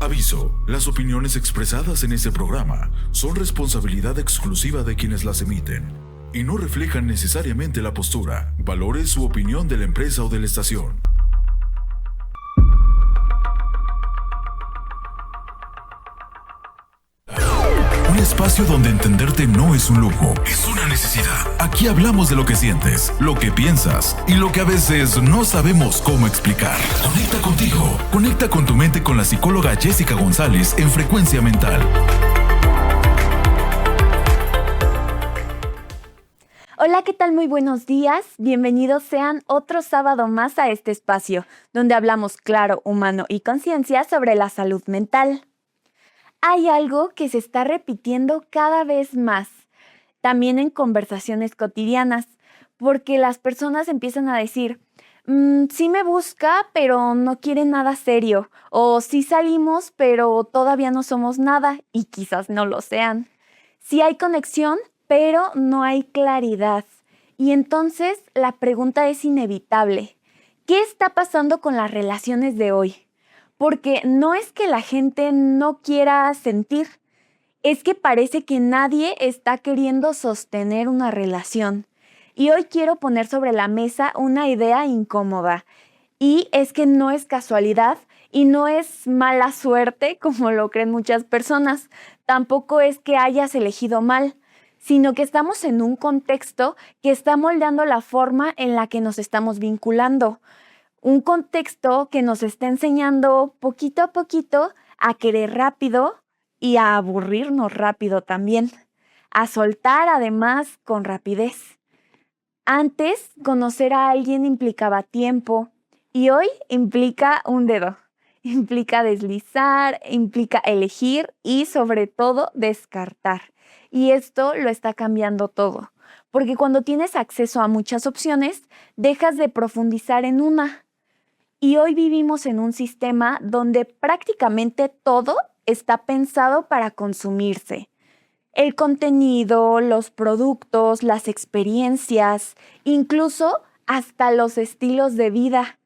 Aviso, las opiniones expresadas en este programa son responsabilidad exclusiva de quienes las emiten y no reflejan necesariamente la postura, valores u opinión de la empresa o de la estación. Un espacio donde entenderte no es un lujo, es una necesidad. Aquí hablamos de lo que sientes, lo que piensas y lo que a veces no sabemos cómo explicar. Conecta contigo, conecta con tu mente con la psicóloga Jessica González en Frecuencia Mental. Hola, ¿qué tal? Muy buenos días. Bienvenidos sean otro sábado más a este espacio, donde hablamos claro, humano y conciencia sobre la salud mental. Hay algo que se está repitiendo cada vez más, también en conversaciones cotidianas, porque las personas empiezan a decir, sí me busca, pero no quiere nada serio, o sí salimos, pero todavía no somos nada, y quizás no lo sean. Sí hay conexión, pero no hay claridad. Y entonces la pregunta es inevitable. ¿Qué está pasando con las relaciones de hoy? Porque no es que la gente no quiera sentir, es que parece que nadie está queriendo sostener una relación. Y hoy quiero poner sobre la mesa una idea incómoda. Y es que no es casualidad y no es mala suerte, como lo creen muchas personas. Tampoco es que hayas elegido mal, sino que estamos en un contexto que está moldeando la forma en la que nos estamos vinculando. Un contexto que nos está enseñando poquito a poquito a querer rápido y a aburrirnos rápido también, a soltar además con rapidez. Antes, conocer a alguien implicaba tiempo y hoy implica un dedo, implica deslizar, implica elegir y sobre todo descartar. Y esto lo está cambiando todo, porque cuando tienes acceso a muchas opciones, dejas de profundizar en una. Y hoy vivimos en un sistema donde prácticamente todo está pensado para consumirse. El contenido, los productos, las experiencias, incluso hasta los estilos de vida.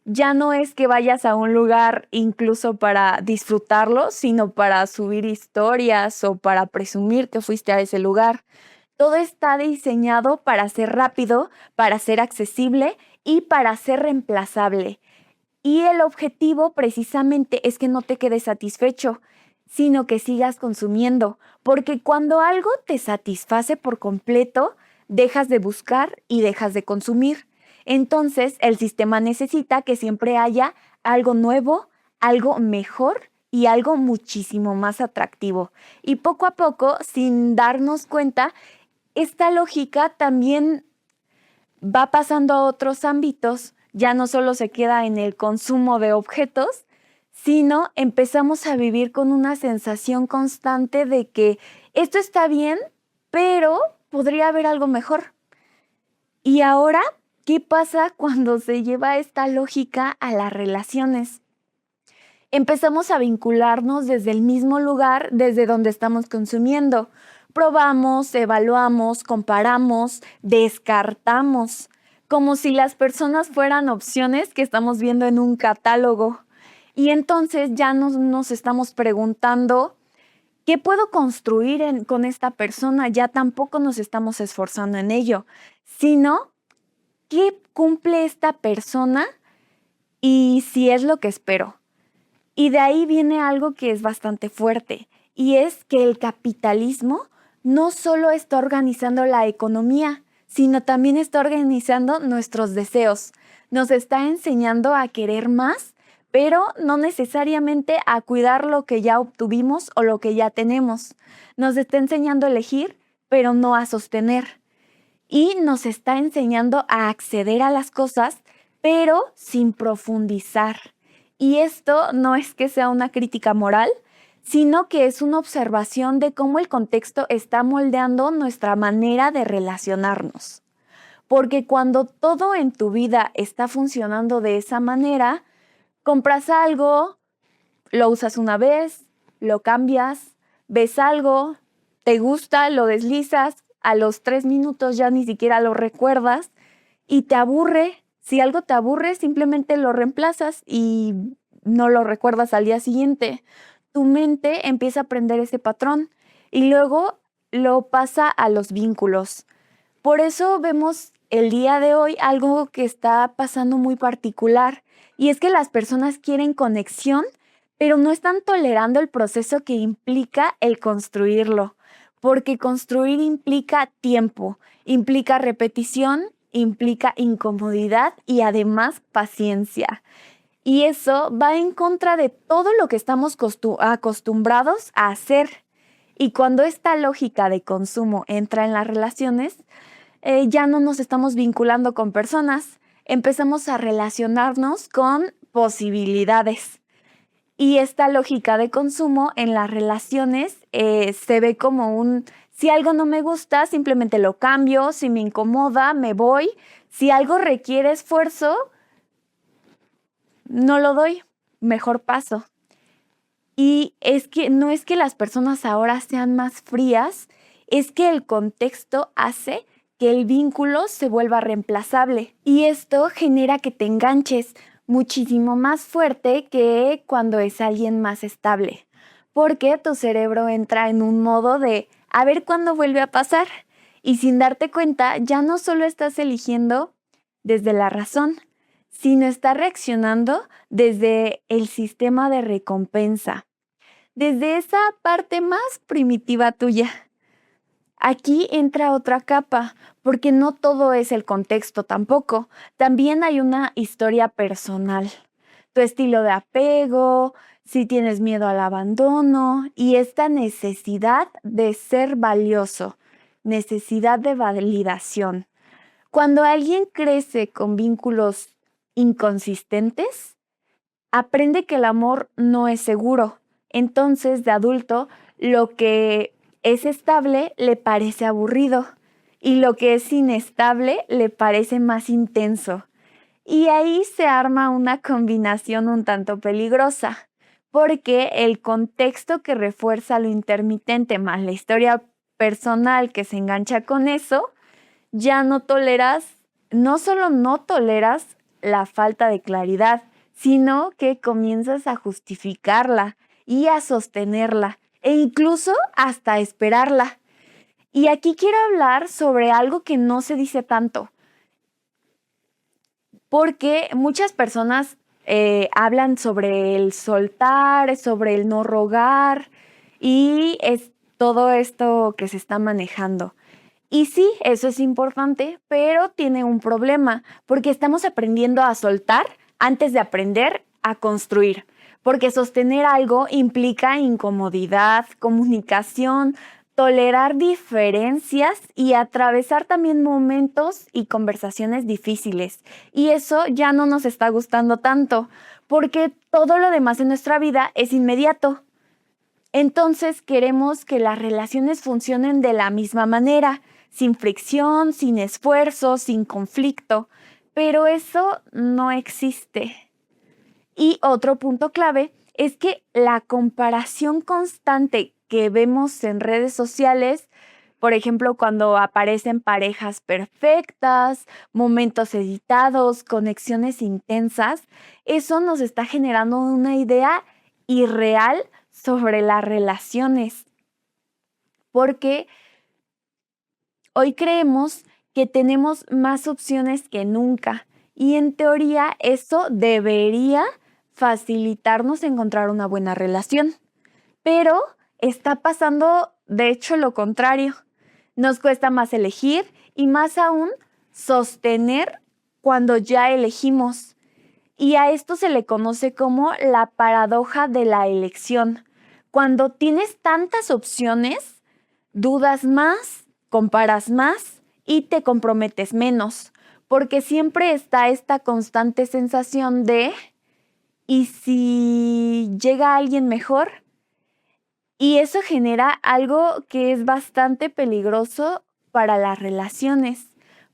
Ya no es que vayas a un lugar incluso para disfrutarlo, sino para subir historias o para presumir que fuiste a ese lugar. Todo está diseñado para ser rápido, para ser accesible y para ser reemplazable. Y el objetivo precisamente es que no te quedes satisfecho, sino que sigas consumiendo, porque cuando algo te satisface por completo, dejas de buscar y dejas de consumir. Entonces, el sistema necesita que siempre haya algo nuevo, algo mejor y algo muchísimo más atractivo. Y poco a poco, sin darnos cuenta, esta lógica también va pasando a otros ámbitos. Ya no solo se queda en el consumo de objetos, sino empezamos a vivir con una sensación constante de que esto está bien, pero podría haber algo mejor. Y ahora, ¿qué pasa cuando se lleva esta lógica a las relaciones? Empezamos a vincularnos desde el mismo lugar desde donde estamos consumiendo. Probamos, evaluamos, comparamos, descartamos, como si las personas fueran opciones que estamos viendo en un catálogo. Y entonces ya nos estamos preguntando, ¿qué puedo construir con esta persona? Ya tampoco nos estamos esforzando en ello, sino ¿qué cumple esta persona y si es lo que espero? Y de ahí viene algo que es bastante fuerte, y es que el capitalismo no solo está organizando la economía, sino también está organizando nuestros deseos. Nos está enseñando a querer más, pero no necesariamente a cuidar lo que ya obtuvimos o lo que ya tenemos. Nos está enseñando a elegir, pero no a sostener. Y nos está enseñando a acceder a las cosas, pero sin profundizar. Y esto no es que sea una crítica moral, sino que es una observación de cómo el contexto está moldeando nuestra manera de relacionarnos. Porque cuando todo en tu vida está funcionando de esa manera, compras algo, lo usas una vez, lo cambias, ves algo, te gusta, lo deslizas, a los 3 minutos ya ni siquiera lo recuerdas y te aburre. Si algo te aburre, simplemente lo reemplazas y no lo recuerdas al día siguiente. Tu mente empieza a aprender ese patrón y luego lo pasa a los vínculos. Por eso vemos el día de hoy algo que está pasando muy particular, y es que las personas quieren conexión, pero no están tolerando el proceso que implica el construirlo, porque construir implica tiempo, implica repetición, implica incomodidad y además paciencia. Y eso va en contra de todo lo que estamos acostumbrados a hacer. Y cuando esta lógica de consumo entra en las relaciones, ya no nos estamos vinculando con personas, empezamos a relacionarnos con posibilidades. Y esta lógica de consumo en las relaciones se ve como si algo no me gusta, simplemente lo cambio, si me incomoda, me voy. Si algo requiere esfuerzo, no lo doy, mejor paso. Y es que no es que las personas ahora sean más frías, es que el contexto hace que el vínculo se vuelva reemplazable. Y esto genera que te enganches muchísimo más fuerte que cuando es alguien más estable. Porque tu cerebro entra en un modo de a ver cuándo vuelve a pasar. Y sin darte cuenta, ya no solo estás eligiendo desde la razón, sino estás reaccionando desde el sistema de recompensa, desde esa parte más primitiva tuya. Aquí entra otra capa, porque no todo es el contexto tampoco. También hay una historia personal, tu estilo de apego, si tienes miedo al abandono y esta necesidad de ser valioso, necesidad de validación. Cuando alguien crece con vínculos inconsistentes, aprende que el amor no es seguro. Entonces, de adulto, lo que es estable le parece aburrido y lo que es inestable le parece más intenso. Y ahí se arma una combinación un tanto peligrosa, porque el contexto que refuerza lo intermitente más la historia personal que se engancha con eso, ya no solo no toleras la falta de claridad, sino que comienzas a justificarla y a sostenerla e incluso hasta esperarla. Y aquí quiero hablar sobre algo que no se dice tanto, porque muchas personas hablan sobre el soltar, sobre el no rogar y es todo esto que se está manejando. Y sí, eso es importante, pero tiene un problema, porque estamos aprendiendo a soltar antes de aprender a construir, porque sostener algo implica incomodidad, comunicación, tolerar diferencias y atravesar también momentos y conversaciones difíciles. Y eso ya no nos está gustando tanto, porque todo lo demás en nuestra vida es inmediato. Entonces queremos que las relaciones funcionen de la misma manera, sin fricción, sin esfuerzo, sin conflicto, pero eso no existe. Y otro punto clave es que la comparación constante que vemos en redes sociales, por ejemplo, cuando aparecen parejas perfectas, momentos editados, conexiones intensas, eso nos está generando una idea irreal sobre las relaciones, porque hoy creemos que tenemos más opciones que nunca y en teoría eso debería facilitarnos encontrar una buena relación, pero está pasando de hecho lo contrario. Nos cuesta más elegir y más aún sostener cuando ya elegimos. Y a esto se le conoce como la paradoja de la elección. Cuando tienes tantas opciones, dudas más, comparas más y te comprometes menos, porque siempre está esta constante sensación de ¿y si llega alguien mejor? Y eso genera algo que es bastante peligroso para las relaciones,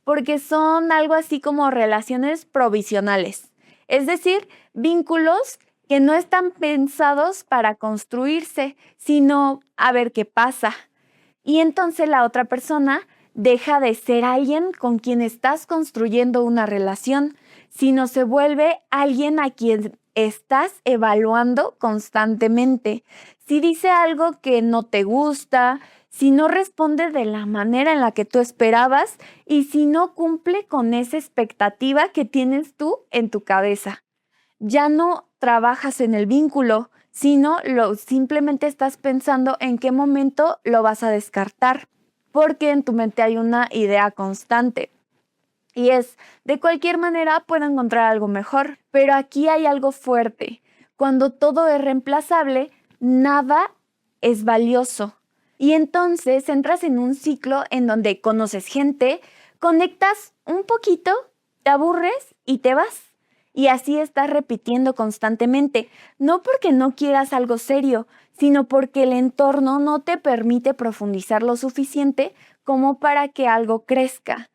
porque son algo así como relaciones provisionales, es decir, vínculos que no están pensados para construirse, sino a ver qué pasa. Y entonces la otra persona deja de ser alguien con quien estás construyendo una relación, sino se vuelve alguien a quien estás evaluando constantemente. Si dice algo que no te gusta, si no responde de la manera en la que tú esperabas y si no cumple con esa expectativa que tienes tú en tu cabeza. Ya no trabajas en el vínculo, sino simplemente estás pensando en qué momento lo vas a descartar, porque en tu mente hay una idea constante. Y es, de cualquier manera puedo encontrar algo mejor, pero aquí hay algo fuerte. Cuando todo es reemplazable, nada es valioso. Y entonces entras en un ciclo en donde conoces gente, conectas un poquito, te aburres y te vas. Y así estás repitiendo constantemente, no porque no quieras algo serio, sino porque el entorno no te permite profundizar lo suficiente como para que algo crezca.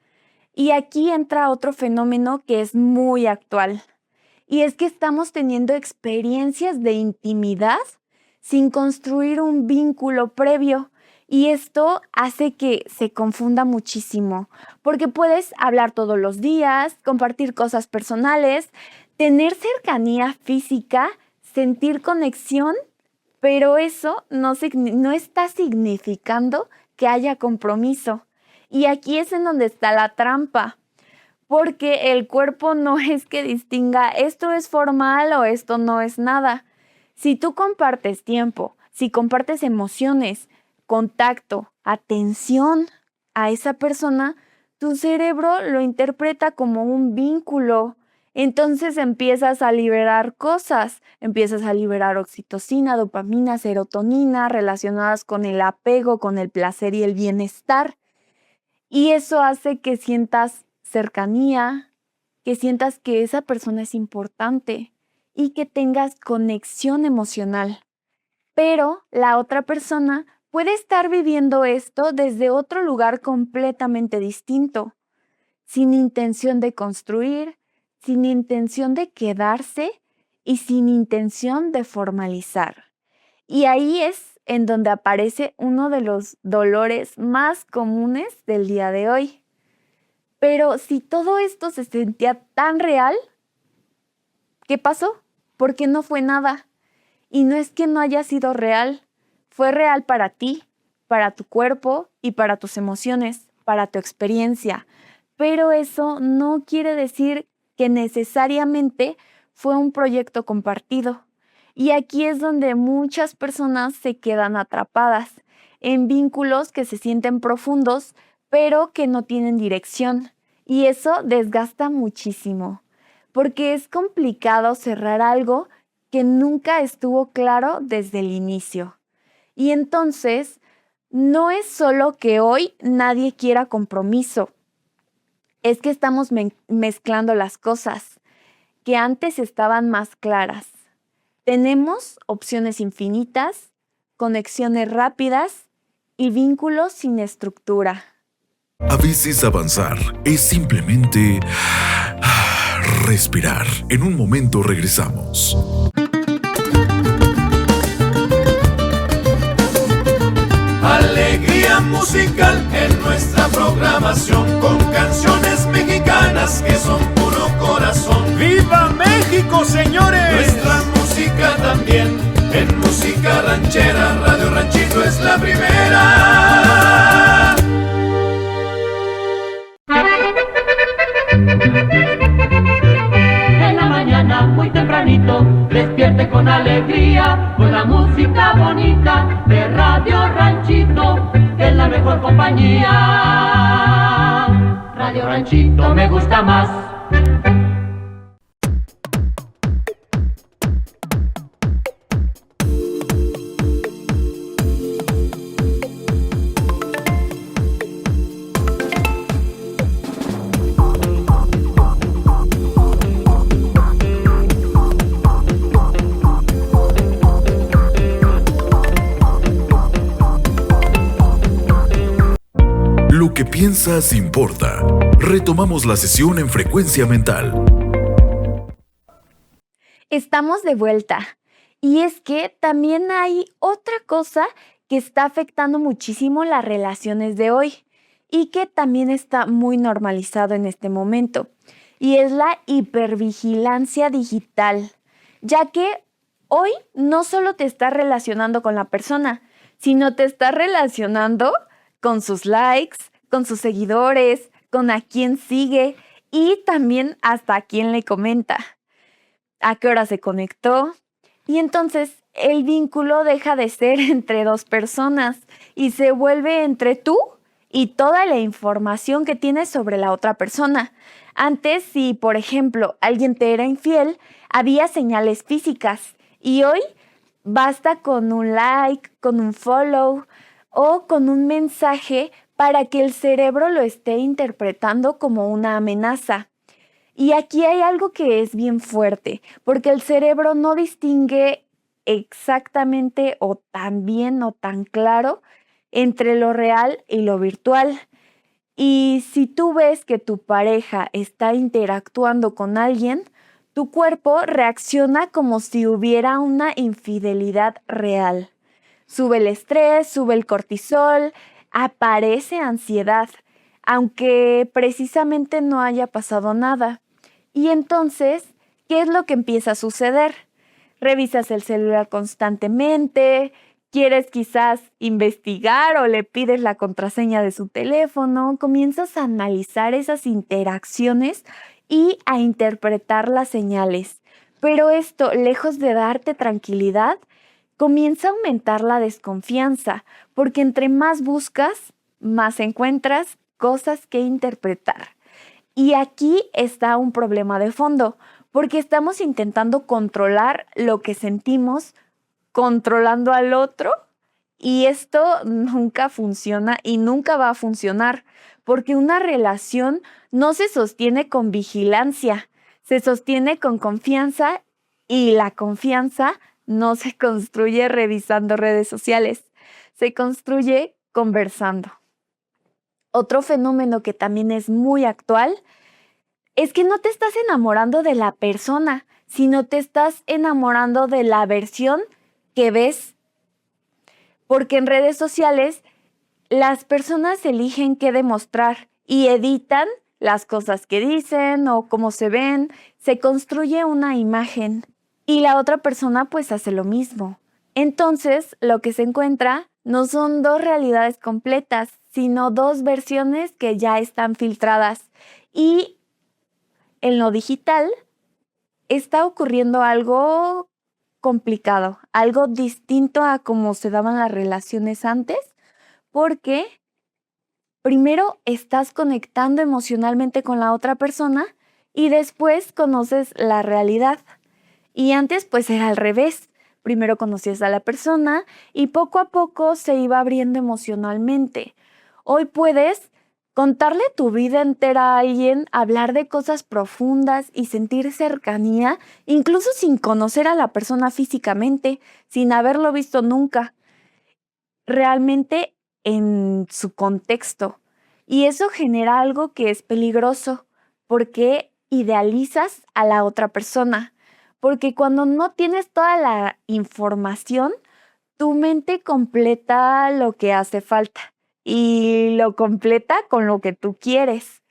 Y aquí entra otro fenómeno que es muy actual. Y es que estamos teniendo experiencias de intimidad sin construir un vínculo previo. Y esto hace que se confunda muchísimo, porque puedes hablar todos los días, compartir cosas personales, tener cercanía física, sentir conexión, pero eso no está significando que haya compromiso. Y aquí es en donde está la trampa, porque el cuerpo no es que distinga esto es formal o esto no es nada. Si tú compartes tiempo, si compartes emociones, contacto, atención a esa persona, tu cerebro lo interpreta como un vínculo. Entonces empiezas a liberar cosas, empiezas a liberar oxitocina, dopamina, serotonina relacionadas con el apego, con el placer y el bienestar. Y eso hace que sientas cercanía, que sientas que esa persona es importante y que tengas conexión emocional. Pero la otra persona puede estar viviendo esto desde otro lugar completamente distinto, sin intención de construir, sin intención de quedarse y sin intención de formalizar. Y ahí es en donde aparece uno de los dolores más comunes del día de hoy. Pero si todo esto se sentía tan real, ¿qué pasó? ¿Por qué no fue nada? Y no es que no haya sido real, fue real para ti, para tu cuerpo y para tus emociones, para tu experiencia. Pero eso no quiere decir que necesariamente fue un proyecto compartido. Y aquí es donde muchas personas se quedan atrapadas en vínculos que se sienten profundos, pero que no tienen dirección. Y eso desgasta muchísimo, porque es complicado cerrar algo que nunca estuvo claro desde el inicio. Y entonces, no es solo que hoy nadie quiera compromiso, es que estamos mezclando las cosas que antes estaban más claras. Tenemos opciones infinitas, conexiones rápidas y vínculos sin estructura. A veces avanzar es simplemente respirar. En un momento regresamos. Alegría musical en nuestra programación, con canciones mexicanas que son puro corazón. ¡Viva México, señores! Nuestra música también, en música ranchera, Radio Ranchito es la primera. En la mañana muy tempranito, despierte con alegría, con la música bonita de Radio Ranchito, que es la mejor compañía. Radio Ranchito me gusta más. Lo que piensas importa. Retomamos la sesión en Frecuencia Mental. Estamos de vuelta. Y es que también hay otra cosa que está afectando muchísimo las relaciones de hoy y que también está muy normalizado en este momento. Y es la hipervigilancia digital, ya que hoy no solo te estás relacionando con la persona, sino te estás relacionando con sus likes, con sus seguidores, con a quién sigue y también hasta a quién le comenta, a qué hora se conectó. Y entonces el vínculo deja de ser entre dos personas y se vuelve entre tú y toda la información que tienes sobre la otra persona. Antes, si por ejemplo alguien te era infiel, había señales físicas y hoy basta con un like, con un follow o con un mensaje para que el cerebro lo esté interpretando como una amenaza. Y aquí hay algo que es bien fuerte, porque el cerebro no distingue exactamente o tan bien o tan claro entre lo real y lo virtual. Y si tú ves que tu pareja está interactuando con alguien, tu cuerpo reacciona como si hubiera una infidelidad real. Sube el estrés, sube el cortisol, aparece ansiedad, aunque precisamente no haya pasado nada. Y entonces, ¿qué es lo que empieza a suceder? Revisas el celular constantemente, quieres quizás investigar o le pides la contraseña de su teléfono, comienzas a analizar esas interacciones y a interpretar las señales. Pero esto, lejos de darte tranquilidad, comienza a aumentar la desconfianza, porque entre más buscas, más encuentras cosas que interpretar. Y aquí está un problema de fondo, porque estamos intentando controlar lo que sentimos, controlando al otro, y esto nunca funciona y nunca va a funcionar, porque una relación no se sostiene con vigilancia, se sostiene con confianza y la confianza no se construye revisando redes sociales, se construye conversando. Otro fenómeno que también es muy actual es que no te estás enamorando de la persona, sino te estás enamorando de la versión que ves. Porque en redes sociales las personas eligen qué demostrar y editan las cosas que dicen o cómo se ven, se construye una imagen y la otra persona pues hace lo mismo. Entonces lo que se encuentra no son dos realidades completas, sino dos versiones que ya están filtradas. Y en lo digital está ocurriendo algo complicado, algo distinto a cómo se daban las relaciones antes, porque primero estás conectando emocionalmente con la otra persona y después conoces la realidad. Y antes pues era al revés. Primero conocías a la persona y poco a poco se iba abriendo emocionalmente. Hoy puedes contarle tu vida entera a alguien, hablar de cosas profundas y sentir cercanía, incluso sin conocer a la persona físicamente, sin haberlo visto nunca, realmente en su contexto. Y eso genera algo que es peligroso, porque idealizas a la otra persona. Porque cuando no tienes toda la información, tu mente completa lo que hace falta y lo completa con lo que tú quieres.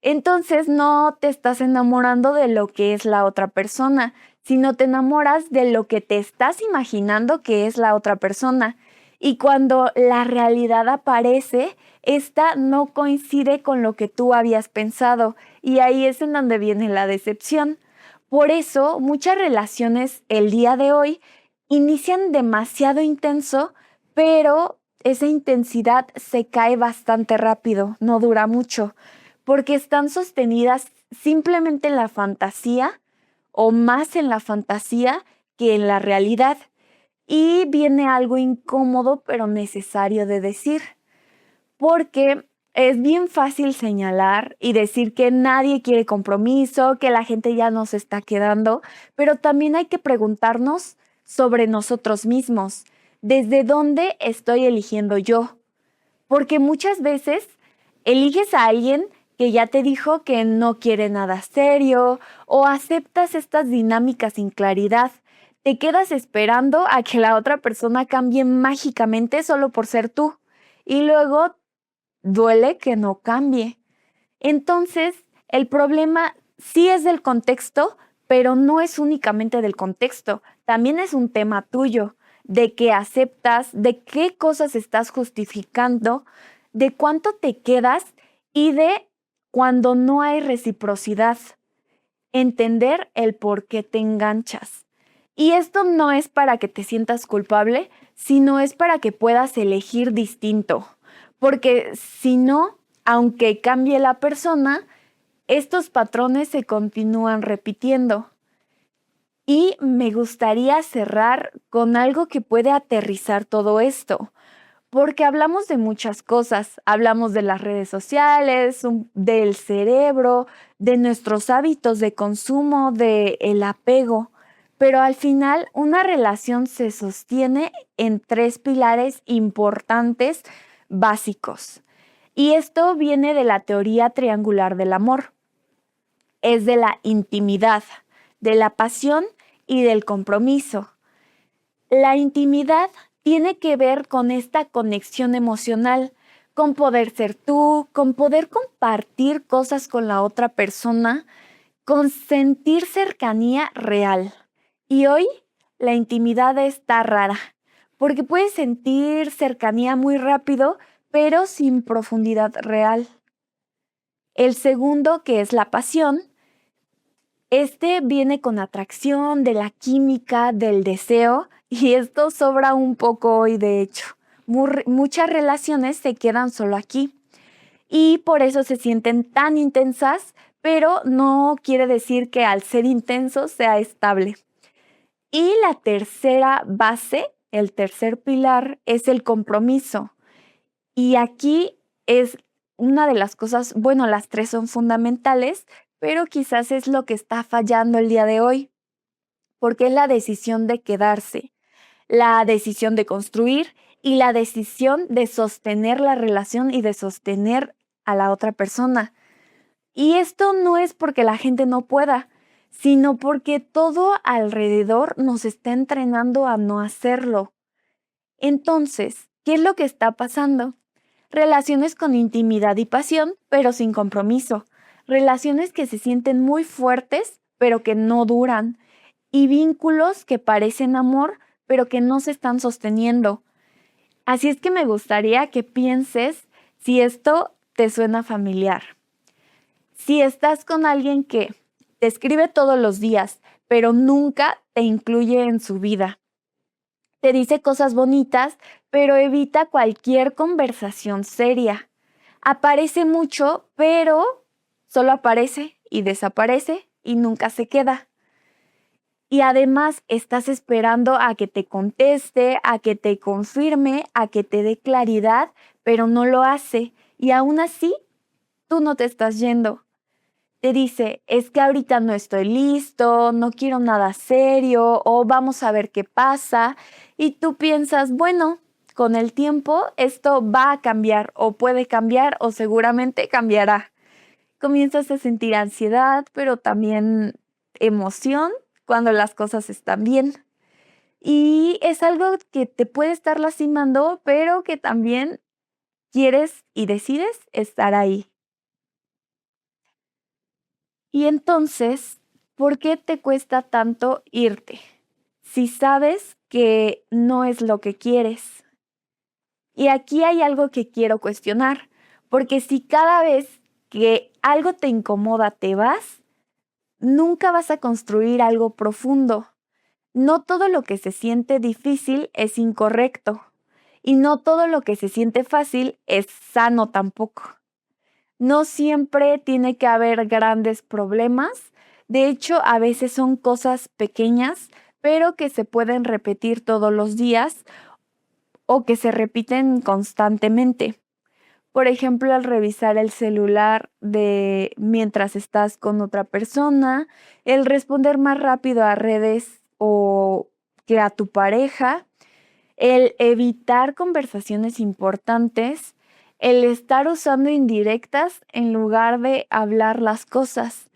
Entonces no te estás enamorando de lo que es la otra persona, sino te enamoras de lo que te estás imaginando que es la otra persona. Y cuando la realidad aparece, esta no coincide con lo que tú habías pensado y ahí es en donde viene la decepción. Por eso, muchas relaciones el día de hoy inician demasiado intenso, pero esa intensidad se cae bastante rápido, no dura mucho, porque están sostenidas simplemente en la fantasía o más en la fantasía que en la realidad. Y viene algo incómodo, pero necesario de decir, porque es bien fácil señalar y decir que nadie quiere compromiso, que la gente ya nos está quedando, pero también hay que preguntarnos sobre nosotros mismos. ¿Desde dónde estoy eligiendo yo? Porque muchas veces eliges a alguien que ya te dijo que no quiere nada serio o aceptas estas dinámicas sin claridad. Te quedas esperando a que la otra persona cambie mágicamente solo por ser tú y luego duele que no cambie. Entonces, el problema sí es del contexto, pero no es únicamente del contexto, también es un tema tuyo, de qué aceptas, de qué cosas estás justificando, de cuánto te quedas y de cuando no hay reciprocidad. Entender el por qué te enganchas. Y esto no es para que te sientas culpable, sino es para que puedas elegir distinto. Porque si no, aunque cambie la persona, estos patrones se continúan repitiendo. Y me gustaría cerrar con algo que puede aterrizar todo esto, porque hablamos de muchas cosas, hablamos de las redes sociales, del cerebro, de nuestros hábitos de consumo, del apego, pero al final una relación se sostiene en 3 pilares importantes básicos. Y esto viene de la teoría triangular del amor. Es de la intimidad, de la pasión y del compromiso. La intimidad tiene que ver con esta conexión emocional, con poder ser tú, con poder compartir cosas con la otra persona, con sentir cercanía real. Y hoy la intimidad está rara, porque puedes sentir cercanía muy rápido, pero sin profundidad real. El segundo, que es la pasión, este viene con atracción, de la química, del deseo, y esto sobra un poco hoy, de hecho. Muchas relaciones se quedan solo aquí y por eso se sienten tan intensas, pero no quiere decir que al ser intenso sea estable. Y la tercera base, el tercer pilar, es el compromiso. Y aquí es una de las cosas, bueno, las 3 son fundamentales, pero quizás es lo que está fallando el día de hoy, porque es la decisión de quedarse, la decisión de construir y la decisión de sostener la relación y de sostener a la otra persona. Y esto no es porque la gente no pueda, sino porque todo alrededor nos está entrenando a no hacerlo. Entonces, ¿qué es lo que está pasando? Relaciones con intimidad y pasión, pero sin compromiso. Relaciones que se sienten muy fuertes, pero que no duran. Y vínculos que parecen amor, pero que no se están sosteniendo. Así es que me gustaría que pienses si esto te suena familiar. Si estás con alguien que te escribe todos los días, pero nunca te incluye en su vida. Te dice cosas bonitas, pero evita cualquier conversación seria. Aparece mucho, pero solo aparece y desaparece y nunca se queda. Y además estás esperando a que te conteste, a que te confirme, a que te dé claridad, pero no lo hace. Y aún así, tú no te estás yendo. Te dice, es que ahorita no estoy listo, no quiero nada serio, o vamos a ver qué pasa. Y tú piensas, bueno, con el tiempo esto va a cambiar, o puede cambiar, o seguramente cambiará. Comienzas a sentir ansiedad, pero también emoción cuando las cosas están bien. Y es algo que te puede estar lastimando, pero que también quieres y decides estar ahí. Y entonces, ¿por qué te cuesta tanto irte? Si sabes que no es lo que quieres. Y aquí hay algo que quiero cuestionar, porque si cada vez que algo te incomoda te vas, nunca vas a construir algo profundo. No todo lo que se siente difícil es incorrecto y no todo lo que se siente fácil es sano tampoco. No siempre tiene que haber grandes problemas. De hecho, a veces son cosas pequeñas, pero que se pueden repetir todos los días o que se repiten constantemente. Por ejemplo, al revisar el celular mientras estás con otra persona, el responder más rápido a redes o que a tu pareja, el evitar conversaciones importantes, el estar usando indirectas en lugar de hablar las cosas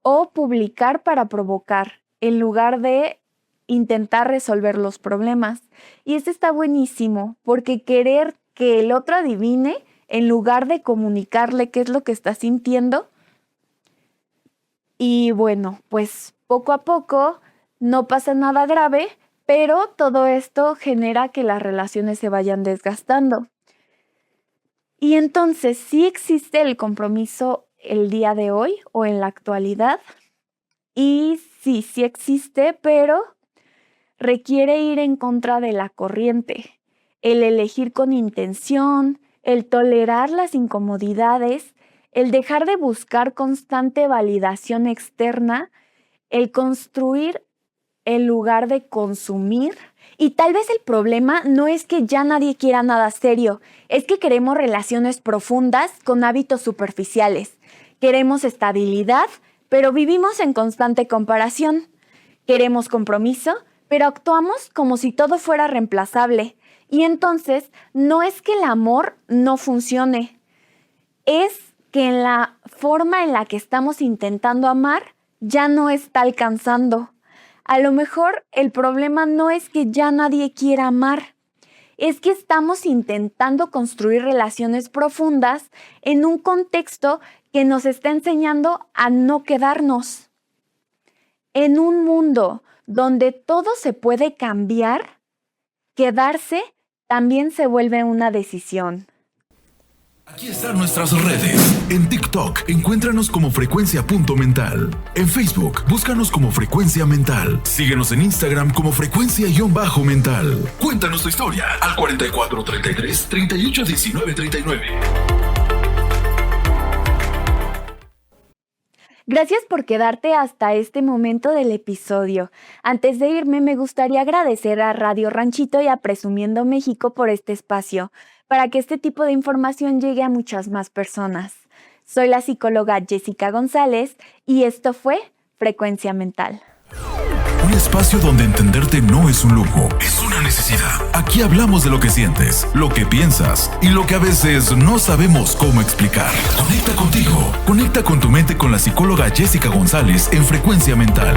o publicar para provocar en lugar de intentar resolver los problemas. Y esto está buenísimo porque querer que el otro adivine en lugar de comunicarle qué es lo que está sintiendo, Y bueno, pues poco a poco no pasa nada grave, pero todo esto genera que las relaciones se vayan desgastando. Y entonces, ¿sí existe el compromiso el día de hoy o en la actualidad? Y sí existe, pero requiere ir en contra de la corriente, el elegir con intención, el tolerar las incomodidades, el dejar de buscar constante validación externa, el construir en lugar de consumir. Y tal vez el problema no es que ya nadie quiera nada serio, es que queremos relaciones profundas con hábitos superficiales. Queremos estabilidad, pero vivimos en constante comparación. Queremos compromiso, pero actuamos como si todo fuera reemplazable. Y entonces no es que el amor no funcione, es que en la forma en la que estamos intentando amar ya no está alcanzando. A lo mejor el problema no es que ya nadie quiera amar, es que estamos intentando construir relaciones profundas en un contexto que nos está enseñando a no quedarnos. En un mundo donde todo se puede cambiar, quedarse también se vuelve una decisión. Aquí están nuestras redes. En TikTok, encuéntranos como frecuencia.mental. En Facebook, búscanos como Frecuencia Mental. Síguenos en Instagram como frecuencia_mental. Cuéntanos tu historia al 44 33 38 19 39. Gracias por quedarte hasta este momento del episodio. Antes de irme, me gustaría agradecer a Radio Ranchito y a Presumiendo México por este espacio, para que este tipo de información llegue a muchas más personas. Soy la psicóloga Jessica González y esto fue Frecuencia Mental. Un espacio donde entenderte no es un lujo, es una necesidad. Aquí hablamos de lo que sientes, lo que piensas y lo que a veces no sabemos cómo explicar. Conecta contigo, conecta con tu mente con la psicóloga Jessica González en Frecuencia Mental.